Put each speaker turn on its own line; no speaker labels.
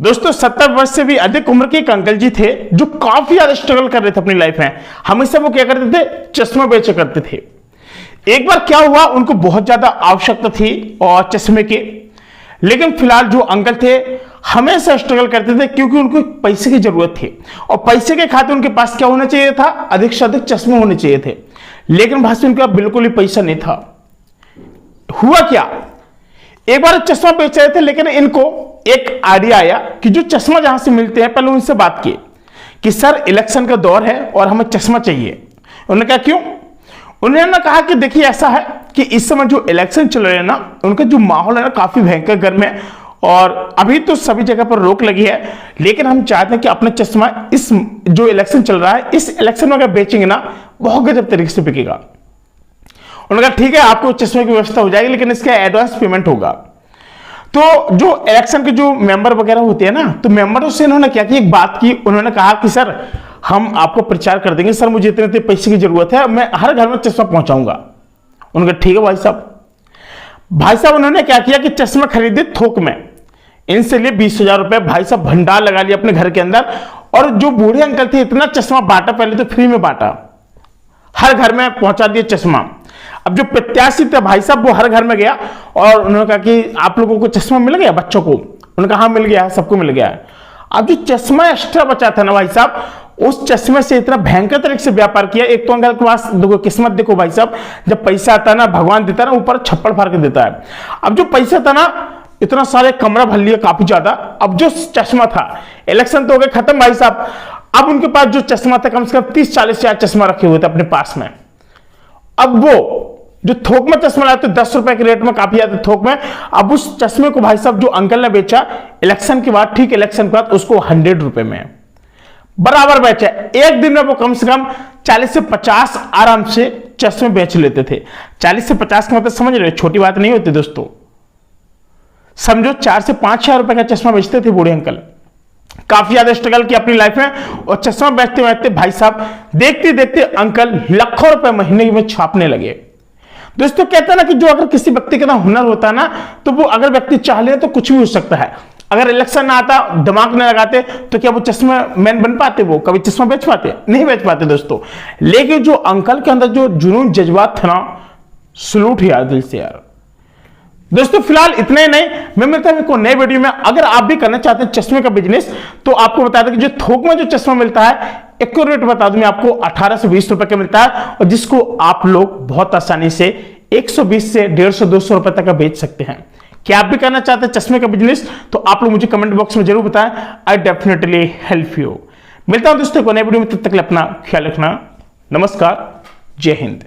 दोस्तों 70 वर्ष से भी अधिक उम्र के एक अंकल जी थे जो काफी ज्यादा स्ट्रगल कर रहे थे अपनी लाइफ में। हमेशा वो क्या करते थे, चश्मा बेचा करते थे। एक बार क्या हुआ, उनको बहुत ज्यादा आवश्यकता थी और चश्मे की, लेकिन फिलहाल जो अंकल थे हमेशा स्ट्रगल करते थे क्योंकि उनको पैसे की जरूरत थी और पैसे के खातिर उनके पास क्या होना चाहिए था, अधिक से अधिक चश्मे होने चाहिए थे। लेकिन भाई उनके पास बिल्कुल ही पैसा नहीं था। हुआ क्या, एक बार चश्मा बेच रहे थे लेकिन इनको एक आइडिया आया कि जो चश्मा जहां से मिलते हैं, पहले उनसे बात की कि सर इलेक्शन का दौर है और हमें चश्मा चाहिए। उन्होंने कहा क्यों? उन्होंने कहा कि देखिए ऐसा है कि इस समय जो इलेक्शन चल रहे हैं ना, उनका जो माहौल है ना काफी भयंकर गर्म है और अभी तो सभी जगह पर रोक लगी है, लेकिन हम चाहते हैं कि अपना चश्मा इस जो इलेक्शन चल रहा है, इस इलेक्शन में अगर बेचेंगे ना बहुत गजब तरीके से बिकेगा। उन्होंने कहा ठीक है, आपको चश्मे की व्यवस्था हो जाएगी, लेकिन इसका एडवांस पेमेंट होगा। तो जो इलेक्शन के जो मेंबर वगैरह होते हैं ना, तो मेंबरों से इन्होंने क्या की, एक बात की। उन्होंने कहा कि सर हम आपको प्रचार कर देंगे, सर मुझे इतने पैसे की जरूरत है, मैं हर घर में चश्मा पहुंचाऊंगा। उन्होंने कहा ठीक है भाई साहब उन्होंने क्या किया कि चश्मा खरीदे थोक में, इनसे लिए 20,000 रुपए। भाई साहब भंडार लगा लिया अपने घर के अंदर और जो बूढ़े अंकल थे इतना चश्मा बांटा, पहले तो फ्री में बांटा, हर घर में पहुंचा दिया चश्मा। अब जो प्रत्याशी थे भाई साहब वो हर घर में गया और उन्होंने कहा कि आप लोगों को चश्मा मिल गया बच्चों को? उन्होंने कहा हाँ मिल गया है, सबको मिल गया है। अब जो चश्मा एक्स्ट्रा बचा था ना भाई साहब, उस चश्मे से इतना भयंकर तरीके से व्यापार किया। एक तो अंकल के पास देखो किस्मत, देखो भाई साहब, जब पैसा आता है ना भगवान देता है ना, ऊपर छप्पड़ फाड़ के देता है। अब जो पैसा था ना, इतना सारे कमरा भर लिया काफी ज्यादा। अब जो चश्मा था, इलेक्शन तो हो गए खत्म भाई साहब, अब उनके पास जो चश्मा था कम से कम 30-40 हजार चश्मा रखे हुए थे अपने पास में। अब वो जो थोक में चश्मा लाते 10 रुपए के रेट में काफी ज्यादा थोक में, अब उस चश्मे को भाई साहब जो अंकल ने बेचा इलेक्शन के बाद, ठीक इलेक्शन के बाद उसको 100 रुपए में बराबर बेचा। एक दिन में वो कम से कम 40 से 50 आराम से चश्मे बेच लेते थे। 40 से 50 का मतलब समझ रहे, छोटी बात नहीं होती दोस्तों। समझो 4 से 5 हजार रुपए का चश्मा बेचते थे बूढ़े अंकल। काफी ज्यादा स्ट्रगल किया अपनी लाइफ में और चश्मा बेचते बेचते भाई साहब देखते देखते अंकल लाखों रुपए महीने में छापने लगे। दोस्तों कहते हैं ना कि जो अगर किसी व्यक्ति के ना हुनर होता है ना, तो वो अगर व्यक्ति चाह ले तो कुछ भी हो सकता है। अगर इलेक्शन ना आता, दिमाग न लगाते, तो क्या वो चश्मा मैन बन पाते? वो कभी चश्मा बेच पाते? नहीं बेच पाते दोस्तों। लेकिन जो अंकल के अंदर जो जुनून जज्बात था ना, सलूट यार दिल से यार। दोस्तों फिलहाल इतना ही नहीं, मैं मिलता हूं एक नए वीडियो में। अगर आप भी करना चाहते हैं चश्मे का बिजनेस, तो आपको बता दें कि जो थोक में जो चश्मा मिलता है, एक रेट बता दूं मैं आपको, 18 से 20 रुपए का मिलता है और जिसको आप लोग बहुत आसानी से 120 से 150-200 रुपए तक का बेच सकते हैं। क्या आप भी करना चाहते हैं चश्मे का बिजनेस? तो आप लोग मुझे कमेंट बॉक्स में जरूर बताएं, आई डेफिनेटली हेल्प यू। मिलता हूं दोस्तों को नए वीडियो में, तब तक अपना ख्याल रखना। नमस्कार, जय हिंद।